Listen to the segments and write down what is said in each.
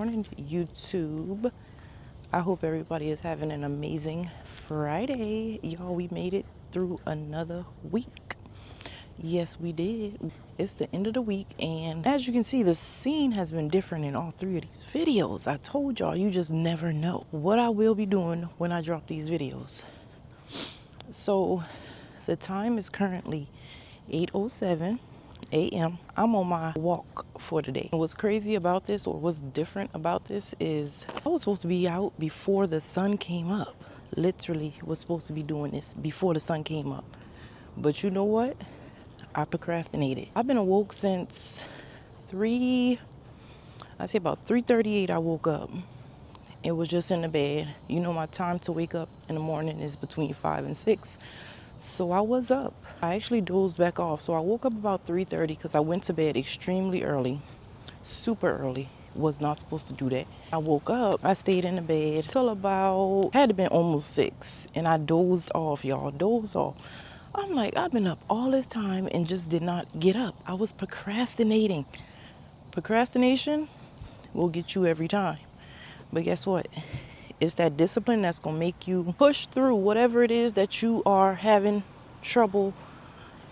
morning, YouTube. I hope everybody is having an amazing Friday. Y'all, we made it through another week. Yes, we did. It's the end of the week, and as you can see, the scene has been different in all three of these videos. I told y'all, you just never know what I will be doing when I drop these videos. So the time is currently 8:07 a.m. I'm on my walk for the day. What's crazy about this, or what's different about this, is I was supposed to be out before the sun came up. Literally was supposed to be doing this before the sun came up. But you know what? I procrastinated. I've been awoke since about 3:38 I woke up. It was just in the bed. You know, my time to wake up in the morning is between 5 and 6. So I was up. I actually dozed back off. So I woke up about 3:30 because I went to bed extremely early, super early. Was not supposed to do that. I woke up, I stayed in the bed till about, had to been almost 6. And I dozed off, y'all, dozed off. I'm like, I've been up all this time and just did not get up. I was procrastinating. Procrastination will get you every time. But guess what? It's that discipline that's going to make you push through whatever it is that you are having trouble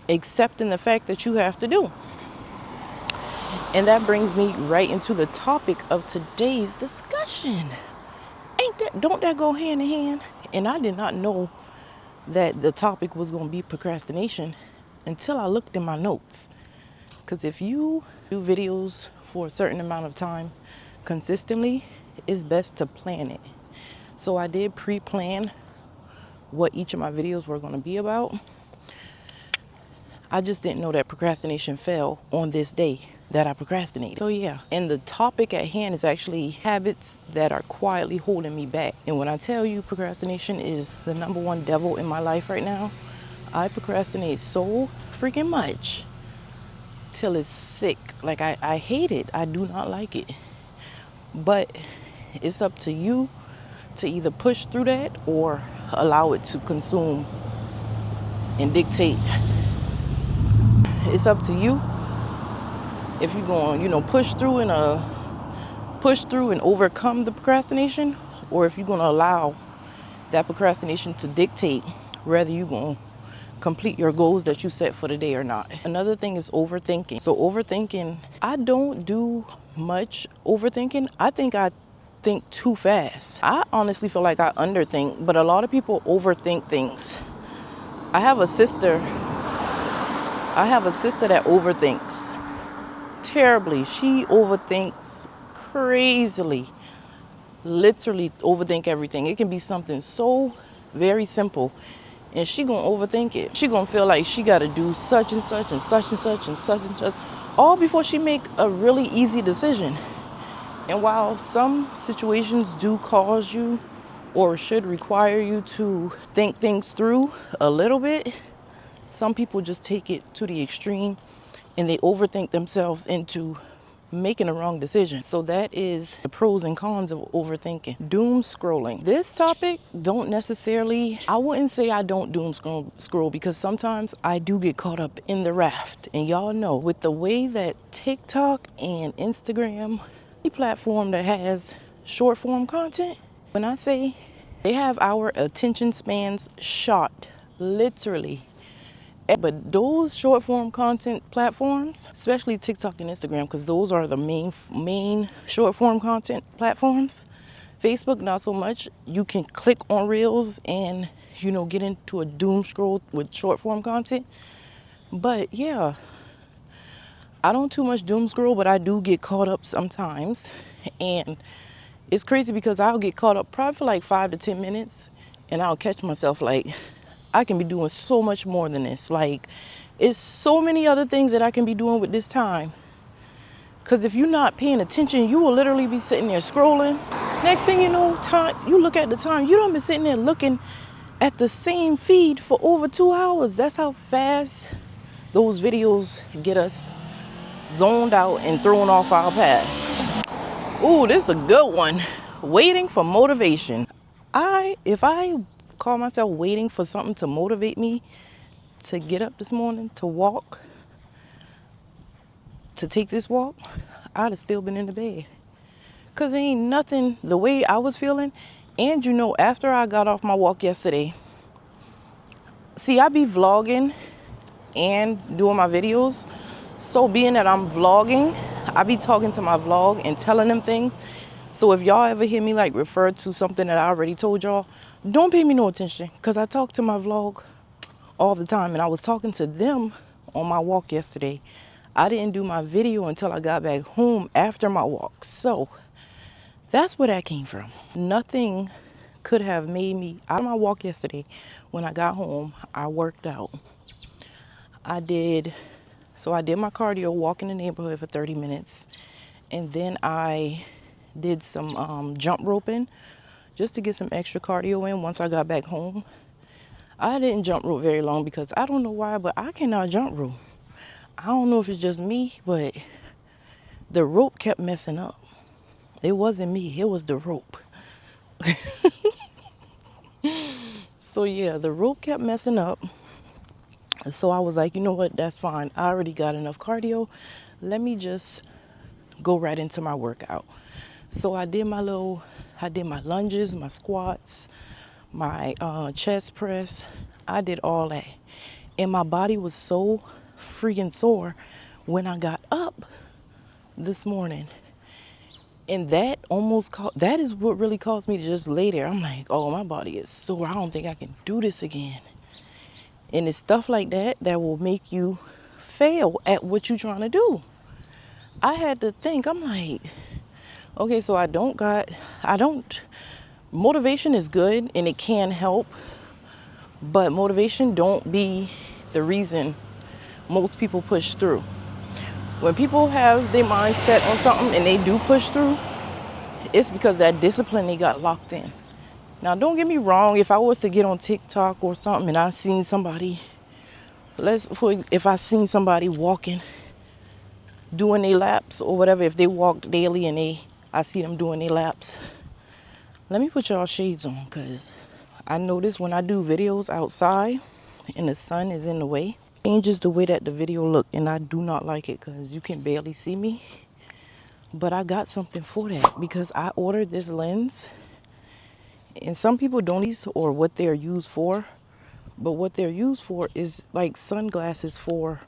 accepting the fact that you have to do. And that brings me right into the topic of today's discussion. Don't that go hand in hand? And I did not know that the topic was going to be procrastination until I looked in my notes. Because if you do videos for a certain amount of time consistently, it's best to plan it. So I did pre-plan what each of my videos were going to be about. I just didn't know that procrastination fell on this day that I procrastinated. So yeah, and the topic at hand is actually habits that are quietly holding me back. And when I tell you procrastination is the number one devil in my life right now, I procrastinate so freaking much till it's sick. Like I hate it. I do not like it. But it's up to you to either push through that or allow it to consume and dictate. It's up to you if you're going, push through and overcome the procrastination, or if you're going to allow that procrastination to dictate whether you're going to complete your goals that you set for the day or not. Another thing is overthinking. So overthinking, I don't do much overthinking. I think too fast. I honestly feel like I underthink, but a lot of people overthink things. I have a sister that overthinks terribly. She overthinks crazily. Literally overthink everything. It can be something so very simple, and she gonna overthink it. She gonna feel like she gotta do such and such and such and such and such and such, all before she make a really easy decision. And while some situations do cause you or should require you to think things through a little bit, some people just take it to the extreme and they overthink themselves into making a wrong decision. So that is the pros and cons of overthinking. Doom scrolling. This topic I wouldn't say I don't doom scroll, because sometimes I do get caught up in the raft. And y'all know, with the way that TikTok and Instagram, any platform that has short form content, when I say they have our attention spans shot, literally. But those short form content platforms, especially TikTok and Instagram, because those are the main short form content platforms. Facebook, not so much. You can click on reels and, get into a doom scroll with short form content. But yeah, I don't too much doom scroll, but I do get caught up sometimes. And it's crazy because I'll get caught up probably for like 5 to 10 minutes, and I'll catch myself like, I can be doing so much more than this. Like, it's so many other things that I can be doing with this time. Because if you're not paying attention, you will literally be sitting there scrolling. Next thing you know, you look at the time, you don't be sitting there looking at the same feed for over 2 hours. That's how fast those videos get us zoned out and thrown off our path. Ooh, this is a good one. Waiting for motivation. If I call myself waiting for something to motivate me to get up this morning, to walk, to take this walk, I'd have still been in the bed. Cause there ain't nothing the way I was feeling. And you know, after I got off my walk yesterday, see, I be vlogging and doing my videos. So being that I'm vlogging, I be talking to my vlog and telling them things. So if y'all ever hear me like refer to something that I already told y'all, don't pay me no attention, because I talk to my vlog all the time. And I was talking to them on my walk yesterday. I didn't do my video until I got back home after my walk. So that's where that came from. Nothing could have made me, out of my walk yesterday, when I got home, I worked out. I did my cardio, walk in the neighborhood for 30 minutes. And then I did some jump roping just to get some extra cardio in once I got back home. I didn't jump rope very long because I don't know why, but I cannot jump rope. I don't know if it's just me, but the rope kept messing up. It wasn't me, it was the rope. So yeah, the rope kept messing up. So I was like, you know what, that's fine. I already got enough cardio. Let me just go right into my workout. So I did my lunges, my squats, my chest press. I did all that. And my body was so freaking sore when I got up this morning. And that that is what really caused me to just lay there. I'm like, oh, my body is sore. I don't think I can do this again. And it's stuff like that that will make you fail at what you're trying to do. I had to think, I'm like, okay, so motivation is good and it can help, but motivation don't be the reason most people push through. When people have their mind set on something and they do push through, it's because that discipline they got locked in. Now, don't get me wrong, if I was to get on TikTok or something and I seen somebody, if I seen somebody walking, doing their laps or whatever, if they walk daily and I see them doing their laps, let me put y'all shades on, because I notice when I do videos outside and the sun is in the way, it changes the way that the video look, and I do not like it because you can barely see me. But I got something for that, because I ordered this lens, and some people don't use or what they're used for, but what they're used for is like sunglasses for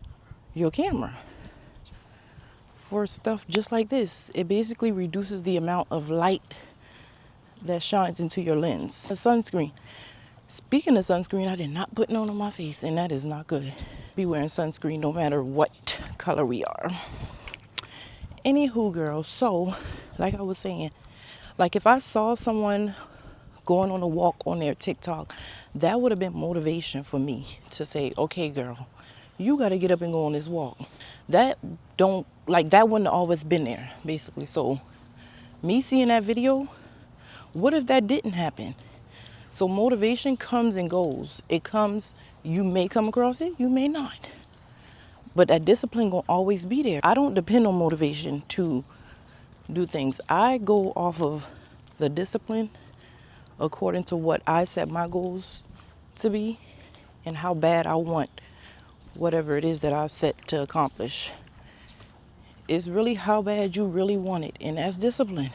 your camera, for stuff just like this. It basically reduces the amount of light that shines into your lens. A sunscreen. Speaking of sunscreen, I did not put none on my face, and that is not good. Be wearing sunscreen no matter what color we are. Anywho, girl, so like I was saying, like if I saw someone going on a walk on their TikTok, that would have been motivation for me to say, okay, girl, you got to get up and go on this walk. That wouldn't have always been there, basically. So me seeing that video, what if that didn't happen? So motivation comes and goes. It comes, you may come across it, you may not. But that discipline gonna always be there. I don't depend on motivation to do things. I go off of the discipline according to what I set my goals to be and how bad I want whatever it is that I've set to accomplish. It's really how bad you really want it, and that's discipline.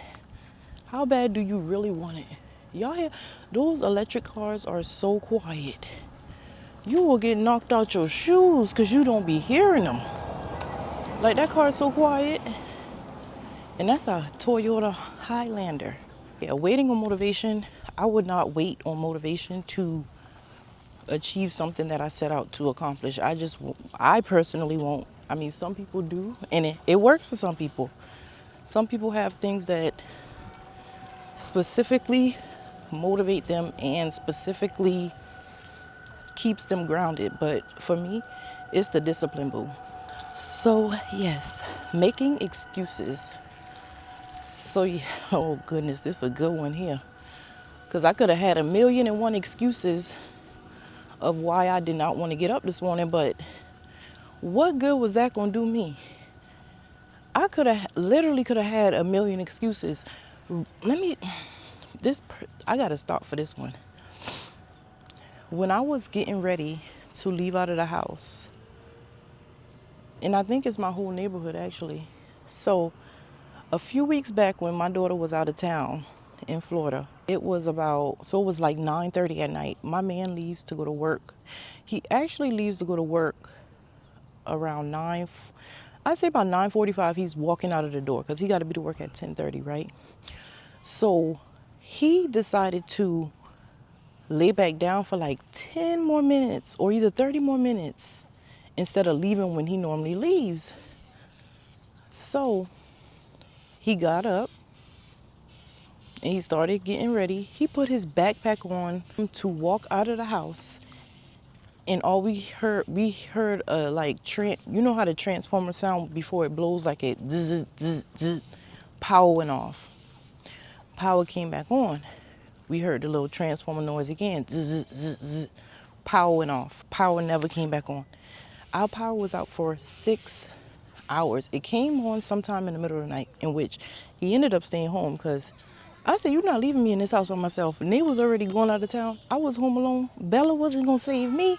How bad do you really want it? Y'all hear, those electric cars are so quiet. You will get knocked out your shoes because you don't be hearing them. Like, that car is so quiet. And that's a Toyota Highlander. Yeah, waiting on motivation. I would not wait on motivation to achieve something that I set out to accomplish. I personally won't. I mean, some people do, and it works for some people. Some people have things that specifically motivate them and specifically keeps them grounded. But for me, it's the discipline, boo. So yes, making excuses. So yeah, oh goodness, this is a good one here. Because I could have had 1,000,001 excuses of why I did not want to get up this morning, but what good was that going to do me? I literally could have had 1,000,000 excuses. I got to stop for this one. When I was getting ready to leave out of the house, and I think it's my whole neighborhood actually. So A few weeks back when my daughter was out of town in Florida, it was like 9:30 at night. My man leaves to go to work. He actually leaves to go to work around 9, I'd say about 9:45. He's walking out of the door because he got to be to work at 10:30, right? So he decided to lay back down for like 10 more minutes or either 30 more minutes instead of leaving when he normally leaves. So he got up and he started getting ready. He put his backpack on to walk out of the house. And all we heard you know how the transformer sound before it blows, like it zzz, zzz, zzz, power went off. Power came back on. We heard the little transformer noise again. Zzz, zzz, zzz. Power went off. Power never came back on. Our power was out for 6 hours. It came on sometime in the middle of the night, in which he ended up staying home because I said, "You're not leaving me in this house by myself." And they was already going out of town. I was home alone. Bella wasn't going to save me.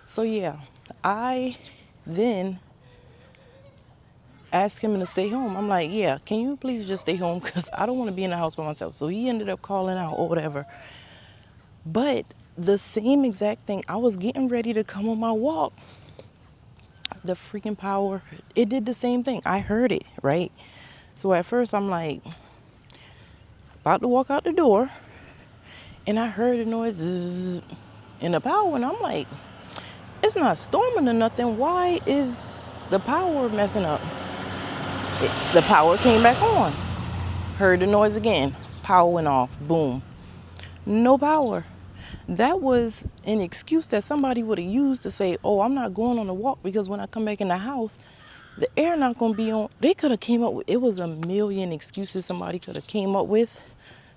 So yeah, I then asked him to stay home. I'm like, "Yeah, can you please just stay home? Because I don't want to be in the house by myself." So he ended up calling out or whatever. But the same exact thing, I was getting ready to come on my walk. The freaking power, it did the same thing. I heard it, right? So at first I'm like, about to walk out the door, and I heard the noise zzz, in the power, and I'm like, it's not storming or nothing. Why is the power messing up? The power came back on. Heard the noise again. Power went off. Boom. No power. That was an excuse that somebody would have used to say, "Oh, I'm not going on a walk because when I come back in the house, the air not going to be on." They could have came up with, it was a million excuses somebody could have came up with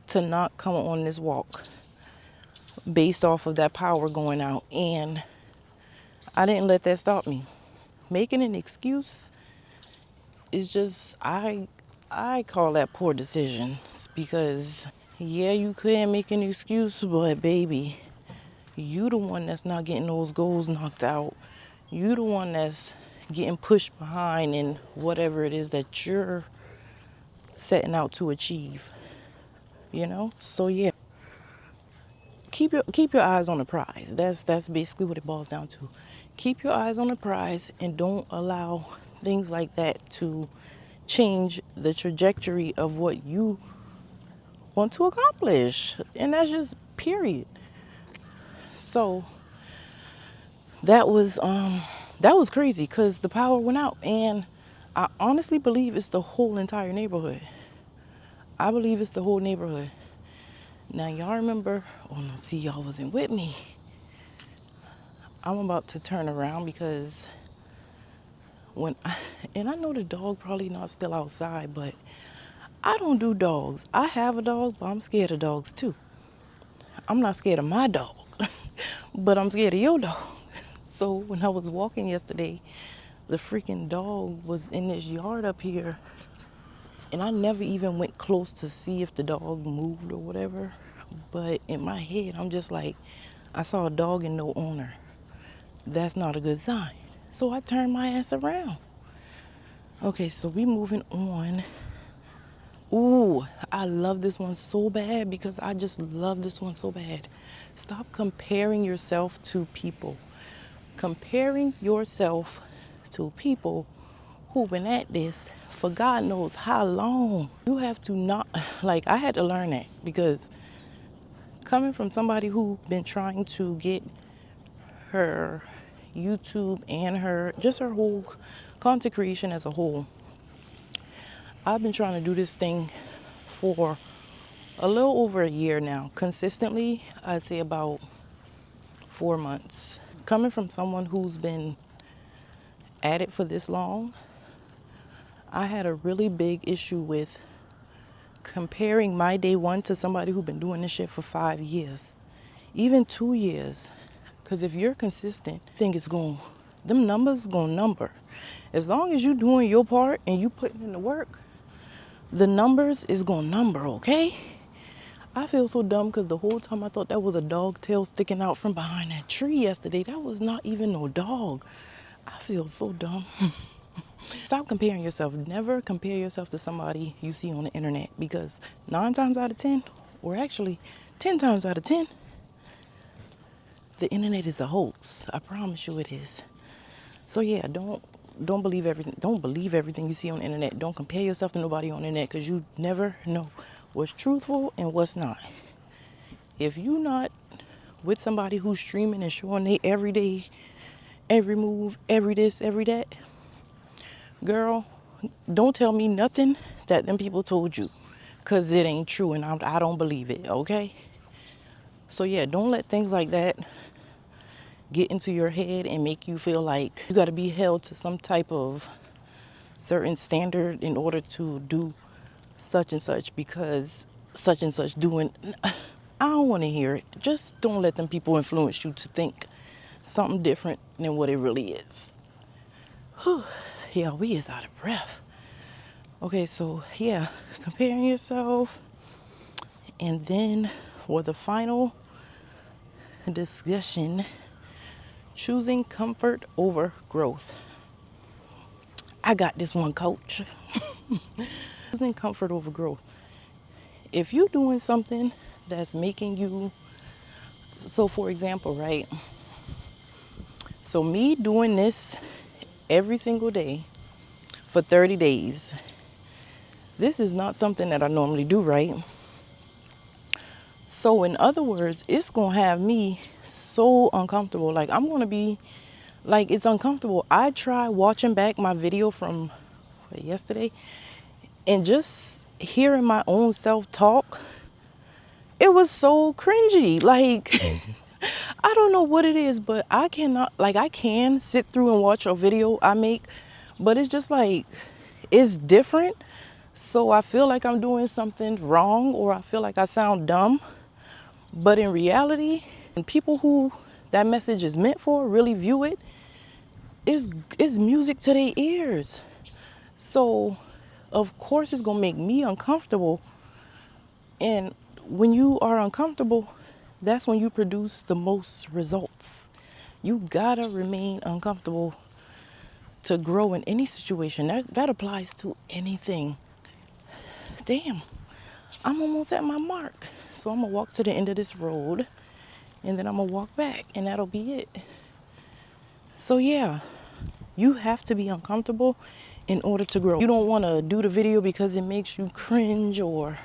to not come on this walk based off of that power going out. And I didn't let that stop me. Making an excuse is just, I call that poor decisions, because yeah, you can make an excuse, but baby, you the one that's not getting those goals knocked out. You the one that's getting pushed behind in whatever it is that you're setting out to achieve. So yeah, keep your eyes on the prize. That's basically what it boils down to. Keep your eyes on the prize and don't allow things like that to change the trajectory of what you want to accomplish. And that's just period. So that was crazy because the power went out, and I honestly believe it's the whole entire neighborhood. I believe it's the whole neighborhood. Now y'all remember, oh no, see, y'all wasn't with me. I'm about to turn around because and I know the dog probably not still outside, but I don't do dogs. I have a dog, but I'm scared of dogs too. I'm not scared of my dog, but I'm scared of your dog. So when I was walking yesterday, the freaking dog was in this yard up here, and I never even went close to see if the dog moved or whatever. But in my head, I'm just like, I saw a dog and no owner. That's not a good sign. So I turned my ass around. Okay, so we moving on. Ooh, I love this one so bad because I just love this one so bad. Stop comparing yourself to people. Comparing yourself to people who've been at this for God knows how long. You have to not, like, I had to learn that because coming from somebody who's been trying to get her YouTube and her whole content creation as a whole, I've been trying to do this thing for a little over a year now. Consistently, I'd say about 4 months. Coming from someone who's been at it for this long, I had a really big issue with comparing my day one to somebody who's been doing this shit for 5 years, even 2 years. Because if you're consistent, them numbers gonna number. As long as you doing your part and you putting in the work, the numbers is gonna number, okay? I feel so dumb because the whole time I thought that was a dog tail sticking out from behind that tree yesterday. That was not even no dog. I feel so dumb. Stop comparing yourself. Never compare yourself to somebody you see on the internet, because 9 times out of 10, or actually 10 times out of 10, the internet is a hoax. I promise you it is. So yeah, don't believe everything. Don't believe everything you see on the internet. Don't compare yourself to nobody on the internet, because you never know what's truthful and what's not. If you not with somebody who's streaming and showing they every day, every move, every this, every that, girl, don't tell me nothing that them people told you, because it ain't true and I don't believe it, okay? So yeah, don't let things like that get into your head and make you feel like you got to be held to some type of certain standard in order to do such and such, because such and such doing. I don't want to hear it. Just don't let them people influence you to think something different than what it really is. Whew. Yeah, we is out of breath. Okay, so yeah, comparing yourself. And then for the final discussion, choosing comfort over growth. I got this one, coach. Choosing comfort over growth. If you're doing something that's making you, so for example, right? So me doing this every single day for 30 days, this is not something that I normally do, right? So in other words, it's going to have me so uncomfortable. Like I'm going to be, like it's uncomfortable. I try watching back my video from yesterday and just hearing my own self talk. It was so cringy. Like, I don't know what it is, but I cannot, like I can sit through and watch a video I make, but it's just like, it's different. So I feel like I'm doing something wrong, or I feel like I sound dumb. But in reality, and people who that message is meant for really view it, is music to their ears. So of course it's gonna make me uncomfortable. And when you are uncomfortable, that's when you produce the most results. You gotta remain uncomfortable to grow in any situation. That applies to anything. Damn, I'm almost at my mark. So I'm gonna walk to the end of this road and then I'm gonna walk back and that'll be it. So yeah, you have to be uncomfortable in order to grow. You don't wanna do the video because it makes you cringe, or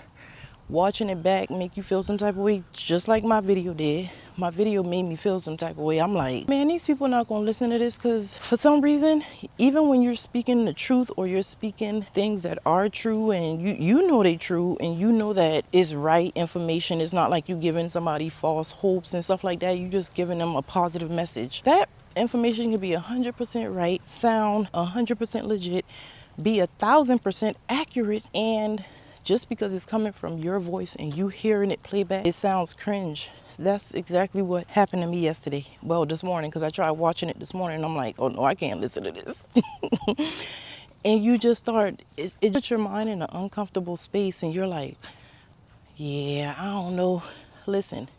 watching it back make you feel some type of way, just like my video did. My video made me feel some type of way. I'm like, man, these people not gonna listen to this, because for some reason, even when you're speaking the truth or you're speaking things that are true and you know they true and you know that it's right information, it's not like you giving somebody false hopes and stuff like that. You just giving them a positive message. That information can be 100% right, sound 100% legit, be 1,000% accurate, and just because it's coming from your voice and you hearing it play back, it sounds cringe. That's exactly what happened to me yesterday. Well, this morning, because I tried watching it this morning and I'm like, oh no, I can't listen to this. And you just start, it puts your mind in an uncomfortable space and you're like, yeah, I don't know. Listen,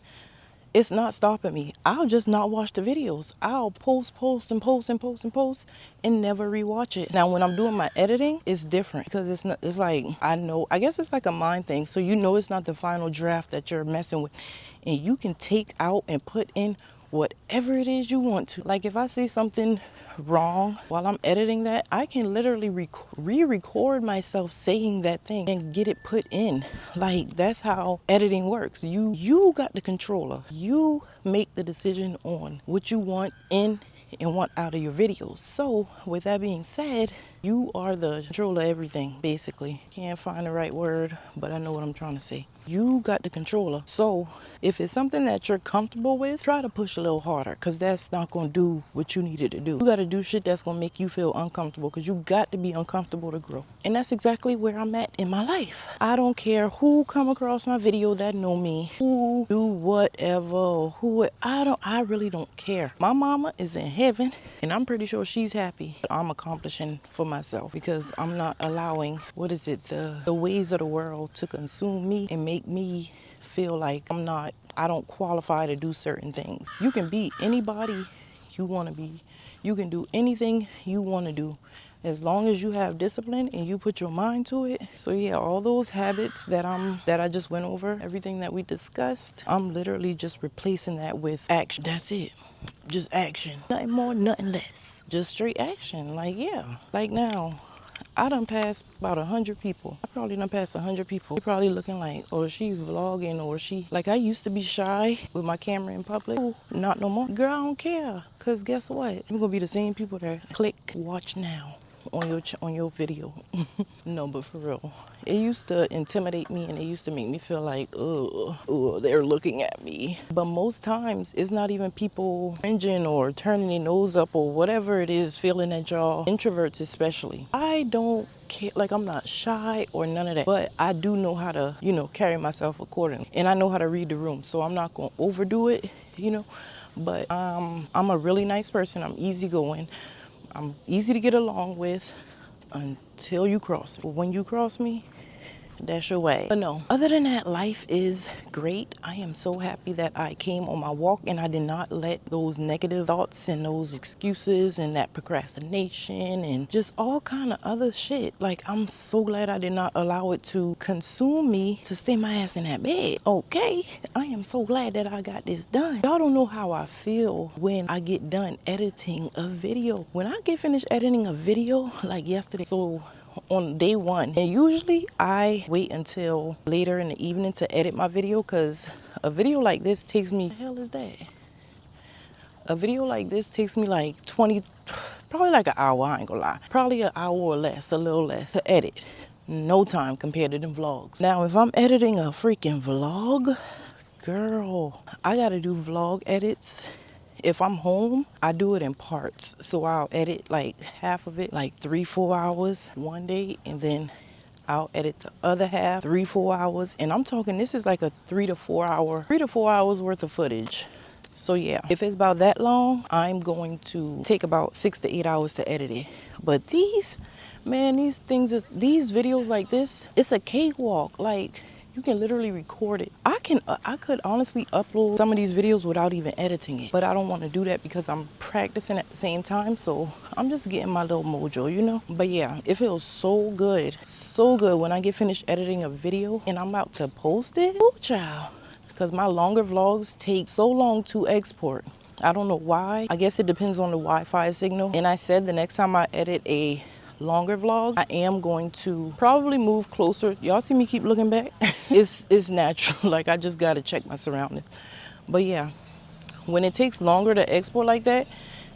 it's not stopping me. I'll just not watch the videos. I'll post and never rewatch it. Now, when I'm doing my editing, it's different, because it's not, it's like, I guess it's like a mind thing. So you know it's not the final draft that you're messing with. And you can take out and put in whatever it is you want to. Like if I say something wrong while I'm editing that, I can literally re-record myself saying that thing and get it put in. Like that's how editing works. You got the controller. You make the decision on what you want in and want out of your videos. So with that being said, you are the controller of everything, basically. Can't find the right word, but I know what I'm trying to say. You got the controller. So if it's something that you're comfortable with, try to push a little harder, because that's not going to do what you needed to do. You got to do shit that's going to make you feel uncomfortable, because you got to be uncomfortable to grow. And that's exactly where I'm at in my life. I don't care who come across my video that know me, who do whatever, I really don't care. My mama is in heaven and I'm pretty sure she's happy. I'm accomplishing for myself, because I'm not allowing, the ways of the world to consume me and make me feel like I don't qualify to do certain things. You can be anybody you want to be. You can do anything you want to do, as long as you have discipline and you put your mind to it. So yeah, all those habits that I just went over, everything that we discussed, I'm literally just replacing that with action. That's it. Just action. Nothing more, nothing less. Just straight action. Like, yeah. Like now, I done passed about 100 people. I probably done passed 100 people. They probably looking like, oh, she's vlogging, or she, like, I used to be shy with my camera in public. Oh, not no more. Girl, I don't care. Cause guess what? I'm gonna be the same people that click watch now on your video. No, but for real, it used to intimidate me, and it used to make me feel like, oh, they're looking at me. But most times, it's not even people cringing or turning their nose up or whatever it is, feeling at y'all. Introverts especially. I don't care, like, I'm not shy or none of that, but I do know how to, carry myself accordingly, and I know how to read the room, so I'm not gonna overdo it, But I'm a really nice person. I'm easygoing. I'm easy to get along with until you cross me. But when you cross me, that's your way. But no, other than that, life is great. I am so happy that I came on my walk and I did not let those negative thoughts and those excuses and that procrastination and just all kind of other shit. Like, I'm so glad I did not allow it to consume me to stay my ass in that bed. Okay, I am so glad that I got this done. Y'all don't know how I feel when I get done editing a video. When I get finished editing a video, like yesterday, so on day one, and usually I wait until later in the evening to edit my video, because a video like this takes me, what the hell is that? A video like this takes me like probably like an hour, I ain't gonna lie. Probably an hour or less, a little less to edit. No time compared to them vlogs. Now, if I'm editing a freaking vlog, girl, I gotta do vlog edits. If I'm home, I do it in parts. So I'll edit like half of it, like 3-4 hours one day, and then I'll edit the other half 3-4 hours. And I'm talking, this is like a 3 to 4 hours worth of footage. So yeah, if it's about that long, I'm going to take about 6 to 8 hours to edit it. But these videos like this, it's a cakewalk. Like, you can literally record it. I could honestly upload some of these videos without even editing it, but I don't want to do that because I'm practicing at the same time. So I'm just getting my little mojo, But yeah, it feels so good when I get finished editing a video and I'm about to post it. Ooh, child. Because my longer vlogs take so long to export. I don't know why. I guess it depends on the Wi-Fi signal. And I said the next time I edit a longer vlog, I am going to probably move closer. Y'all see me keep looking back? It's natural. Like, I just gotta check my surroundings. But yeah, when it takes longer to export like that,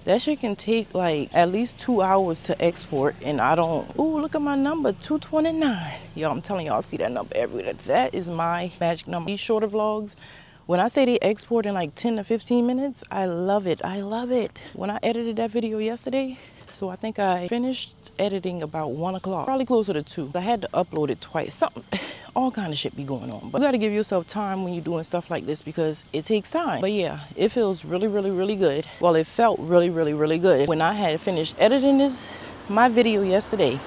that shit can take like at least 2 hours to export, and I don't. Ooh, look at my number, 229. Yo, I'm telling y'all, I see that number everywhere. That is my magic number. These shorter vlogs, when I say they export in like 10 to 15 minutes, I love it. I love it. When I edited that video yesterday, so I think I finished editing about 1 o'clock, probably closer to 2. I had to upload it twice. Something, all kind of shit be going on. But you got to give yourself time when you're doing stuff like this because it takes time. But yeah, it feels really, really, really good. Well, it felt really, really, really good when I had finished editing my video yesterday,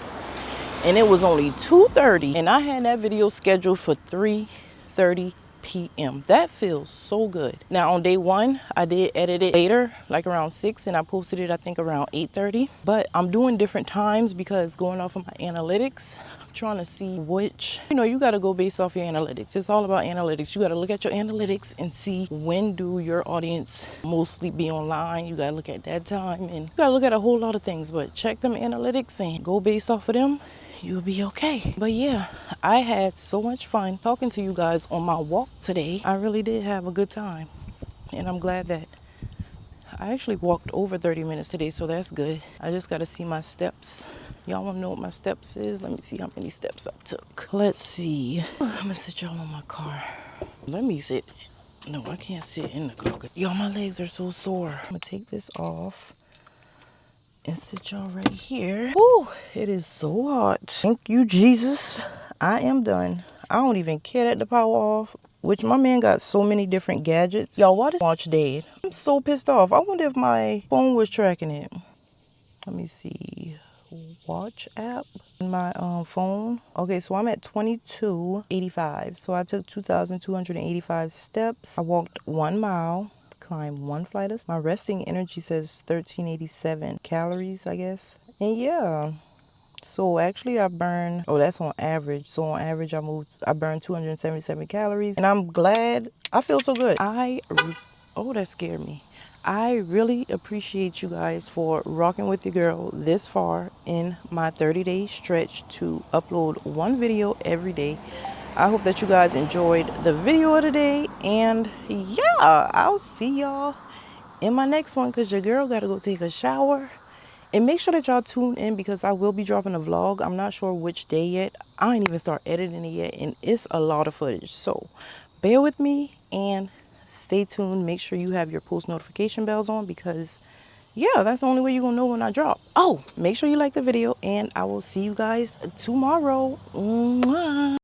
and it was only 2:30, and I had that video scheduled for 3:30 p.m. That feels so good. Now, on day one, I did edit it later, like around 6, and I posted it, I think, around 8:30. But I'm doing different times because going off of my analytics, I'm trying to see which, you got to go based off your analytics. It's all about analytics. You got to look at your analytics and see when do your audience mostly be online. You got to look at that time, and you got to look at a whole lot of things. But check them analytics and go based off of them. You'll be okay. But yeah, I had so much fun talking to you guys on my walk today. I really did have a good time, and I'm glad that I actually walked over 30 minutes today, so that's good. I just got to see my steps. Y'all want to know what my steps is? Let me see how many steps I took. Let's see. I'm gonna sit y'all on my car. Let me sit. No, I can't sit in the car. Y'all, my legs are so sore. I'm gonna take this off and sit y'all right here. Woo, it is so hot. Thank you, Jesus. I am done. I don't even care that the power off, which my man got so many different gadgets. Y'all, why is watch dead? I'm so pissed off. I wonder if my phone was tracking it. Let me see. Watch app in my phone. Okay, so I'm at 2285. So I took 2,285 steps. I walked 1 mile. Climb 1 flight of. My resting energy says 1387 calories, I guess. And yeah, So actually I burn, oh, that's on average. So on average I burn 277 calories, and I'm glad. I feel so good. Oh, that scared me. I really appreciate you guys for rocking with your girl this far in my 30-day stretch to upload one video every day. I hope that you guys enjoyed the video of the day, and yeah, I'll see y'all in my next one, because your girl got to go take a shower. And make sure that y'all tune in, because I will be dropping a vlog. I'm not sure which day yet. I ain't even start editing it yet, and it's a lot of footage. So bear with me and stay tuned. Make sure you have your post notification bells on, because yeah, that's the only way you're gonna know when I drop. Oh, make sure you like the video, and I will see you guys tomorrow. Mwah.